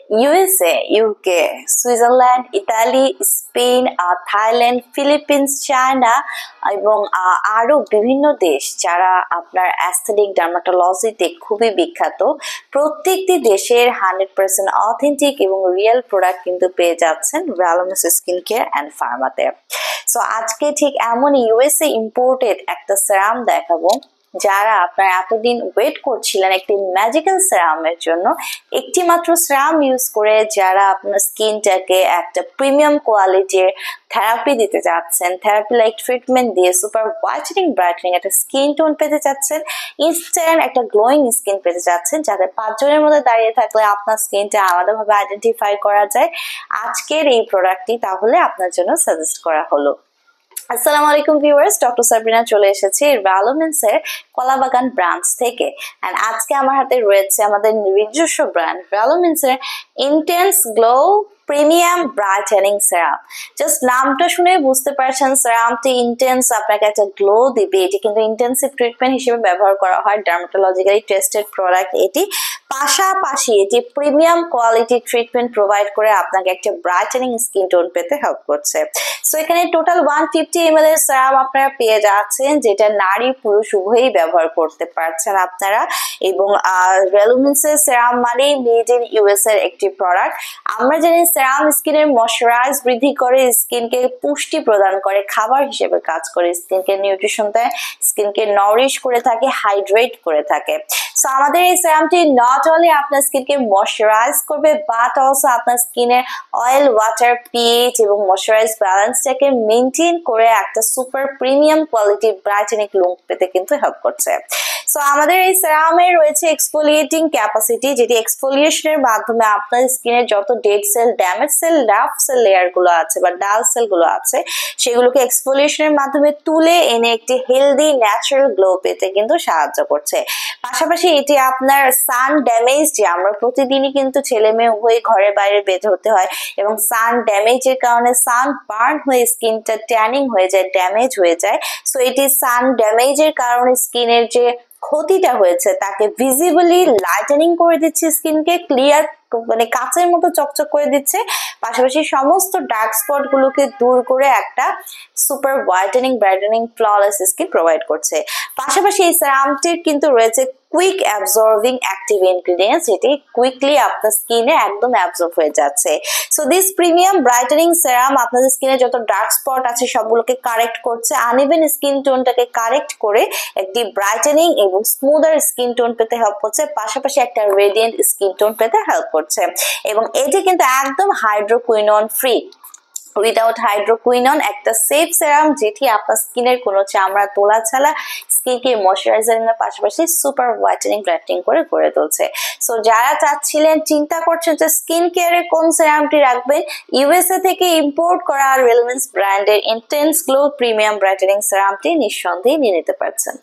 USA, UK, Switzerland, Italy, Spain, Thailand, Philippines, China এবং আরো বিভিন্ন দেশ যারা আপনার অ্যাস্থেটিক ডার্মাটোলজিতে খুবই বিখ্যাত, প্রত্যেকটি দেশের 100% অথেন্টিক এবং রিয়েল প্রোডাক্ট কিন্তু পেয়ে যাচ্ছেন ভ্যালুমিস স্কিন কেয়ার অ্যান্ড ফার্মাতে। সো আজকে ঠিক এমন ইউএসএ ইম্পোর্টেড একটা সেরাম দেখাবো যারা আপনারা এতদিন ওয়েট করছিলেন একটি ম্যাজিক্যাল সেরামের জন্য। একটি মাত্র সেরাম ইউজ করে যারা আপনার স্কিনটাকে একটা প্রিমিয়াম কোয়ালিটির থেরাপি দিতে যাচ্ছেন, থেরাপি লাইক ট্রিটমেন্ট দিয়ে সুপার হোয়াইটেনিং ব্রাইটেনিং একটা স্কিন টোন পেতে যাচ্ছেন, ইনস্ট্যান্ট একটা গ্লোয়িং স্কিন পেতে যাচ্ছেন, যাদের 5 জনের মধ্যে দাঁড়িয়ে থাকলে আপনার স্কিনটা আলাদাভাবে আইডেন্টিফাই করা যায়, আজকের এই প্রোডাক্টটি তাহলে আপনার জন্য সাজেস্ট করা হলো। আসসালামু আলাইকুম ভিউয়ার্স, ডক্টর সাবরিনা চলে এসেছি ভ্যালুমিন্সের কলাবাগান ব্রাঞ্চ থেকে। এন্ড আজকে আমার হাতে রয়েছে আমাদের নিজস্ব ব্র্যান্ড ভ্যালুমিন্সের intense glow premium brightening serum. Just নামটা শুনে বুঝতে পারছেন সেরামটি ইন্টেন্স আপনাকে একটা গ্লো দিবে। এটি কিন্তু ইন্টেন্সিভ ট্রিটমেন্ট হিসেবে ব্যবহার করা হয়, ডার্মাটোলজিক্যালি টেস্টেড প্রোডাক্ট এটি। পাশাপাশি এটি প্রিমিয়াম কোয়ালিটি ট্রিটমেন্ট প্রোভাইড করে আপনাকে একটা ব্রাইটেনিং স্কিন টোন পেতে হেল্প করছে। সো এখানে টোটাল 150 ml এর সেরাম আপনারা পেয়ে যাচ্ছেন, যেটা নারী পুরুষ উভয়ই ব্যবহার করতে পারছেন আপনারা। এবং ভ্যালুমিন্সের সেরাম মানে মেড ইন ইউএস এর একটি প্রোডাক্ট। আমরা জানি সেরাম স্কিনের ময়শ্চারাইজ বৃদ্ধি করে, স্কিনকে পুষ্টি প্রদান করে, খাবার হিসেবে কাজ করে, স্কিনকে নিউট্রিশন দেয়, স্কিনকে নারিশ করে থাকে, হাইড্রেট করে থাকে। সো আমাদের এই সেরামটি নট অনলি আপনার স্কিনকে ময়শ্চারাইজ করবে, বাট অলসো আপনার স্কিনের অয়েল ওয়াটার পিএইচ এবং ময়শ্চারাইজ ব্যালেন্সটাকে মেনটেন করে একটা super premium quality brightening look পেতে কিন্তু হেল্প করছে। সো আমাদের এই সেরামে রয়েছে এক্সফোলিয়েটিং ক্যাপাসিটি, যেটি এক্সফোলিয়েশনের মাধ্যমে আপনার স্কিনের যত dead cell, damage cell, rough cell layer গুলো আছে বা ডাল সেল গুলো আছে, সেগুলোকে এক্সফোলিয়েশনের মাধ্যমে তুলে এনে একটি হেলদি ন্যাচারাল গ্লো পেতে কিন্তু সাহায্য করছে। পাশাপাশি এটি আপনার সান ড্যামেজ, যে আমরা প্রতিদিনই কিন্তু ছেলে মেয়ে উভয় ঘরের বাইরে বের হতে হয় এবং সান ড্যামেজের কারণে সান বার্ন হয়ে স্কিনটা ট্যানিং হয়ে যায়, ড্যামেজ হয়ে যায়। সো এটি সান ড্যামেজের কারণে স্কিনের যে ক্ষতিটা হয়েছে তাকে ভিজিবলি লাইটেনিং করে দিচ্ছে, স্কিনকে ক্লিয়ার মানে কাচের মতো চকচক করে দিচ্ছে। পাশাপাশি সমস্ত ডার্ক স্পট গুলোকে দূর করে একটা super whitening brightening flawless skin provide করছে। পাশাপাশি এই সেরামটির কিন্তু রয়েছে কুইক অ্যাবজর্বিং অ্যাক্টিভ ইনগ্রেডিয়েন্টস, যেটি কুইকলি আপনার স্কিনে একদম অ্যাবজর্ব হয়ে যাচ্ছে। সো দিস প্রিমিয়াম ব্রাইটেনিং সেরাম আপনাদের স্কিনে যত ডার্ক স্পট আছে সবগুলোকে কারেক্ট করছে, আনইভেন স্কিন টোনটাকে কারেক্ট করে একটি ব্রাইটেনিং এবং স্মুদার স্কিন টোন পেতে হেল্প করছে, পাশাপাশি একটা রেডিয়েন্ট স্কিন টোন পেতে হেল্প করছে। এবং এটি কিন্তু একদম হাইড্রোকুইনন ফ্রি, উইদাউট হাইড্রোকুইনন একটা সেফ সেরাম, যেটি আপনার স্কিনের কোনো চামড়া তোলা ছাড়া স্কিনকে ময়শ্চারাইজিং এর পাশাপাশি সুপার হোয়াইটেনিং ব্রাইটেনিং করে গড়ে তুলছে। সো যারা চাচ্ছিলেন, চিন্তা করছেন যে স্কিন কেয়ারে কোন সেরামটি রাখবেন, ইউএসএ থেকে ইম্পোর্ট করা ভ্যালুমিন্স ব্র্যান্ডের ইন্টেন্স গ্লো প্রিমিয়াম ব্রাইটেনিং সেরামটি নিঃসন্দেহে নিয়ে নিতে পারছেন।